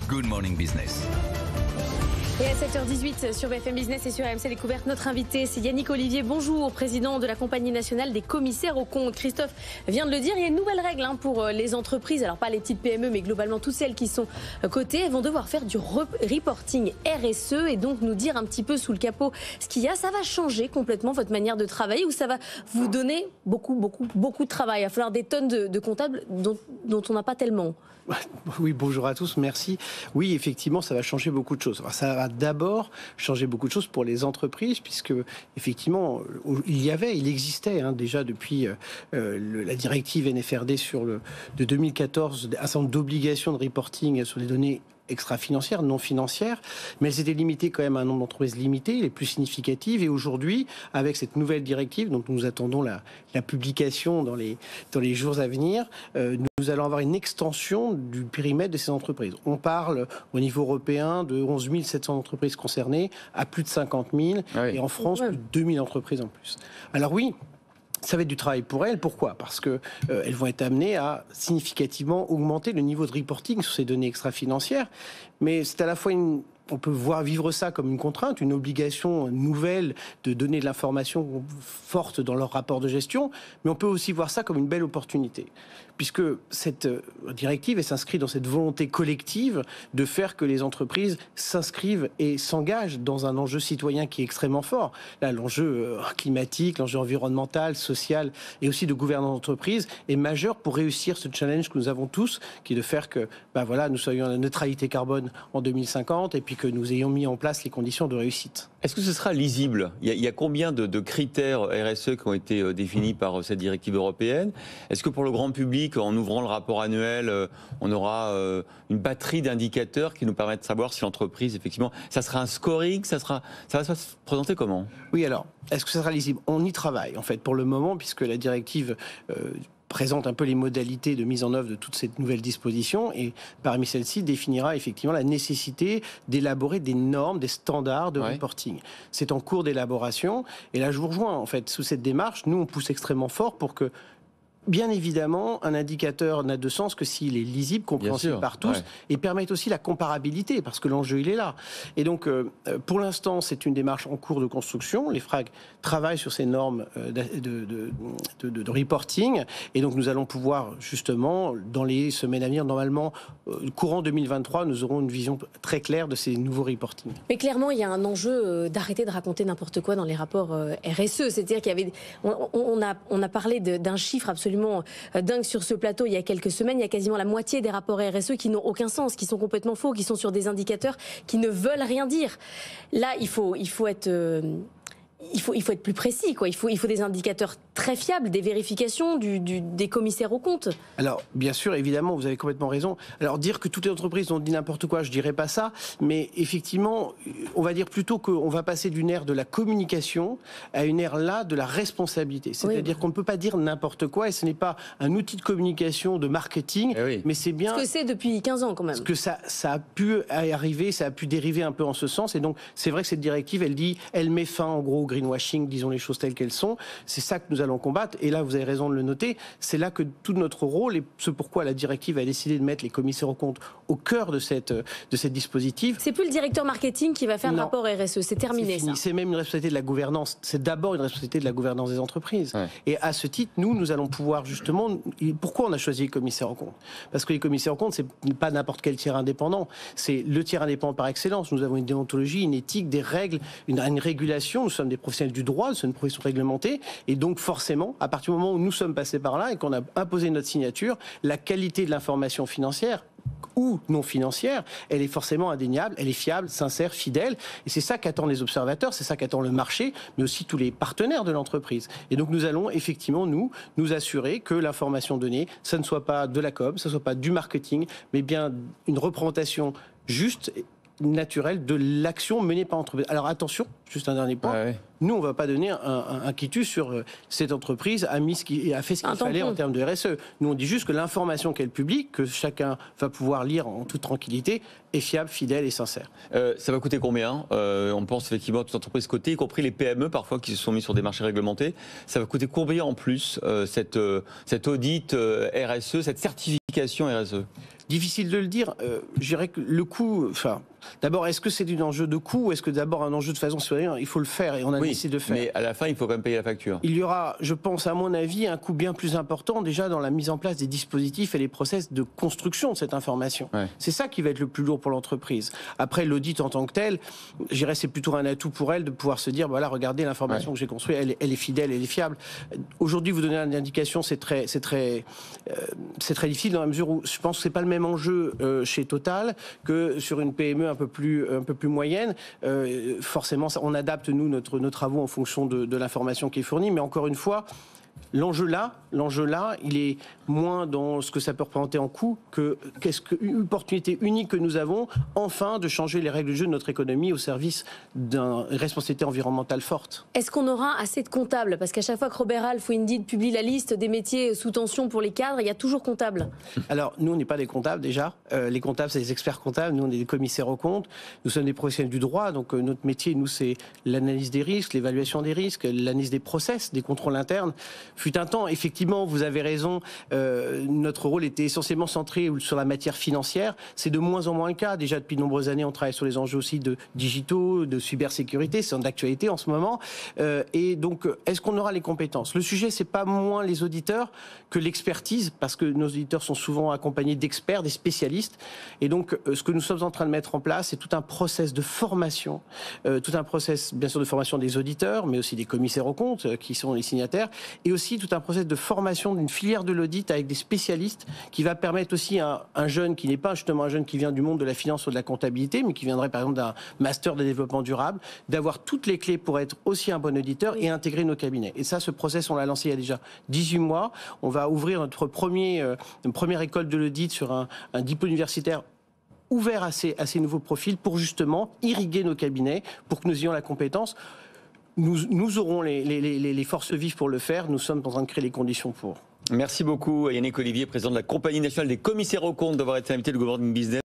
Good Morning Business. Et à 7h18 sur BFM Business et sur RMC Découverte, notre invité c'est Yannick Olivier. Bonjour, président de la Compagnie nationale des commissaires aux comptes. Christophe vient de le dire, il y a une nouvelle règle pour les entreprises. Alors pas les petites PME, mais globalement toutes celles qui sont cotées. Elles vont devoir faire du reporting RSE et donc nous dire un petit peu sous le capot ce qu'il y a. Ça va changer complètement votre manière de travailler ou ça va vous donner beaucoup de travail? Il va falloir des tonnes de comptables dont on n'a pas tellement. Oui, bonjour à tous, merci. Oui, effectivement, ça va changer beaucoup de choses. Alors, ça va d'abord changer beaucoup de choses pour les entreprises, puisque effectivement, il existait déjà depuis la directive NFRD de 2014, un certain nombre d'obligations de reporting sur les données extra-financières, non financières, mais elles étaient limitées quand même à un nombre d'entreprises limité, les plus significatives. Et aujourd'hui, avec cette nouvelle directive, dont nous attendons la publication dans les jours à venir, nous allons avoir une extension du périmètre de ces entreprises. On parle au niveau européen de 11 700 entreprises concernées à plus de 50 000, et en France, plus de 2 000 entreprises en plus. Alors oui, ça va être du travail pour elles. Pourquoi ? Parce que elles vont être amenées à significativement augmenter le niveau de reporting sur ces données extra-financières. Mais c'est à la fois on peut vivre ça comme une contrainte, une obligation nouvelle de donner de l'information forte dans leur rapport de gestion, mais on peut aussi voir ça comme une belle opportunité, puisque cette directive s'inscrit dans cette volonté collective de faire que les entreprises s'inscrivent et s'engagent dans un enjeu citoyen qui est extrêmement fort. Là, l'enjeu climatique, l'enjeu environnemental, social et aussi de gouvernance d'entreprise est majeur pour réussir ce challenge que nous avons tous, qui est de faire que nous soyons à la neutralité carbone en 2050 et puis que nous ayons mis en place les conditions de réussite. Est-ce que ce sera lisible ? Il y a combien de critères RSE qui ont été définis par cette directive européenne ? Est-ce que pour le grand public, en ouvrant le rapport annuel, on aura une batterie d'indicateurs qui nous permettent de savoir si l'entreprise, effectivement, ça sera un scoring, ça va se présenter comment ? Oui, alors, est-ce que ça sera lisible ? On y travaille, en fait, pour le moment, puisque la directive présente un peu les modalités de mise en œuvre de toutes ces nouvelles dispositions et parmi celles-ci définira effectivement la nécessité d'élaborer des normes, des standards de reporting. C'est en cours d'élaboration et là je vous rejoins en fait sous cette démarche. Nous on pousse extrêmement fort pour que bien évidemment, un indicateur n'a de sens que s'il est lisible, compréhensible par tous, et permet aussi la comparabilité, parce que l'enjeu, il est là. Et donc, pour l'instant, c'est une démarche en cours de construction. Les FRAG travaillent sur ces normes de reporting, et donc nous allons pouvoir, justement, dans les semaines à venir, normalement, courant 2023, nous aurons une vision très claire de ces nouveaux reporting. Mais clairement, il y a un enjeu d'arrêter de raconter n'importe quoi dans les rapports RSE. C'est-à-dire qu'il y avait... On a parlé d'un chiffre absolument dingue sur ce plateau il y a quelques semaines. Il y a quasiment la moitié des rapports RSE qui n'ont aucun sens, qui sont complètement faux, qui sont sur des indicateurs qui ne veulent rien dire. Là, il faut être plus précis, quoi. Il faut des indicateurs très fiables, des vérifications des commissaires aux comptes. Alors, bien sûr, évidemment, vous avez complètement raison. Alors, dire que toutes les entreprises ont dit n'importe quoi, je dirais pas ça, mais effectivement, on va dire plutôt qu'on va passer d'une ère de la communication à une ère là de la responsabilité. C'est-à-dire qu'on ne peut pas dire n'importe quoi et ce n'est pas un outil de communication, de marketing, mais c'est bien... Ce que c'est depuis 15 ans, quand même. Parce que ça a pu arriver, ça a pu dériver un peu en ce sens et donc, c'est vrai que cette directive, elle met fin, en gros, au greenwashing, disons les choses telles qu'elles sont. C'est ça que nous allons combattre. Et là, vous avez raison de le noter. C'est là que tout notre rôle, et ce pourquoi la directive a décidé de mettre les commissaires aux comptes au cœur de cette dispositif. C'est plus le directeur marketing qui va faire le rapport RSE. C'est terminé, ça. C'est même une responsabilité de la gouvernance. C'est d'abord une responsabilité de la gouvernance des entreprises. Et à ce titre, nous allons pouvoir justement... Pourquoi on a choisi les commissaires aux comptes ? Parce que les commissaires aux comptes, c'est pas n'importe quel tiers indépendant. C'est le tiers indépendant par excellence. Nous avons une déontologie, une éthique, des règles, une régulation. Nous sommes des professionnels du droit, nous sommes une profession réglementée. Et donc, forcément, à partir du moment où nous sommes passés par là et qu'on a imposé notre signature, la qualité de l'information financière ou non financière, elle est forcément indéniable, elle est fiable, sincère, fidèle. Et c'est ça qu'attendent les observateurs, c'est ça qu'attend le marché, mais aussi tous les partenaires de l'entreprise. Et donc nous allons effectivement, nous assurer que l'information donnée, ça ne soit pas de la com, ça ne soit pas du marketing, mais bien une représentation juste naturel de l'action menée par l'entreprise. Alors attention, juste un dernier point. Ouais. Nous, on ne va pas donner un quitus sur cette entreprise a fait ce qu'il fallait en termes de RSE. Nous, on dit juste que l'information qu'elle publie, que chacun va pouvoir lire en toute tranquillité, est fiable, fidèle et sincère. Ça va coûter combien? On pense effectivement à toutes les entreprises cotées, y compris les PME parfois qui se sont mis sur des marchés réglementés. Ça va coûter combien en plus cet audit RSE, cette certification RSE? Difficile de le dire. Je dirais que le coût... D'abord, est-ce que c'est un enjeu de coût ou est-ce que d'abord un enjeu de façon citoyenne? Il faut le faire et on a décidé de le faire. Mais à la fin, il faut quand même payer la facture. Il y aura, je pense, à mon avis, un coût bien plus important déjà dans la mise en place des dispositifs et les process de construction de cette information. Ouais. C'est ça qui va être le plus lourd pour l'entreprise. Après, l'audit en tant que tel, je dirais c'est plutôt un atout pour elle de pouvoir se dire, voilà, regardez l'information que j'ai construite, elle est fidèle, elle est fiable. Aujourd'hui, vous donner une indication, c'est très difficile dans la mesure où je pense que c'est pas le même enjeu chez Total que sur une PME un peu plus moyenne. Forcément, on adapte, nous, nos travaux en fonction de l'information qui est fournie. Mais encore une fois, l'enjeu là, il est moins dans ce que ça peut représenter en coût qu'une opportunité unique que nous avons, enfin, de changer les règles du jeu de notre économie au service d'une responsabilité environnementale forte. Est-ce qu'on aura assez de comptables? Parce qu'à chaque fois que Robert Half ou Indeed publie la liste des métiers sous tension pour les cadres, il y a toujours comptables. Alors, nous, on n'est pas des comptables déjà. Les comptables, c'est des experts comptables. Nous, on est des commissaires aux comptes. Nous sommes des professionnels du droit. Donc, notre métier, nous, c'est l'analyse des risques, l'évaluation des risques, l'analyse des process, des contrôles internes. Fut un temps, effectivement, vous avez raison, notre rôle était essentiellement centré sur la matière financière. C'est de moins en moins le cas. Déjà, depuis de nombreuses années, on travaille sur les enjeux aussi de digitaux, de cybersécurité. C'est en actualité en ce moment. Et donc, est-ce qu'on aura les compétences? Le sujet, c'est pas moins les auditeurs que l'expertise, parce que nos auditeurs sont souvent accompagnés d'experts, des spécialistes. Et donc, ce que nous sommes en train de mettre en place, c'est tout un process de formation, tout un process, bien sûr, de formation des auditeurs, mais aussi des commissaires aux comptes, qui sont les signataires, et aussi tout un process de formation d'une filière de l'audit avec des spécialistes qui va permettre aussi à un jeune qui n'est pas justement un jeune qui vient du monde de la finance ou de la comptabilité, mais qui viendrait par exemple d'un master de développement durable, d'avoir toutes les clés pour être aussi un bon auditeur et intégrer nos cabinets. Et ça, ce process, on l'a lancé il y a déjà 18 mois. On va ouvrir notre première école de l'audit sur un diplôme universitaire ouvert à ces nouveaux profils pour justement irriguer nos cabinets, pour que nous ayons la compétence. Nous aurons les forces vives pour le faire. Nous sommes en train de créer les conditions pour. Merci beaucoup, Yannick Olivier, président de la Compagnie nationale des commissaires aux comptes, d'avoir été invité du Good Morning Business.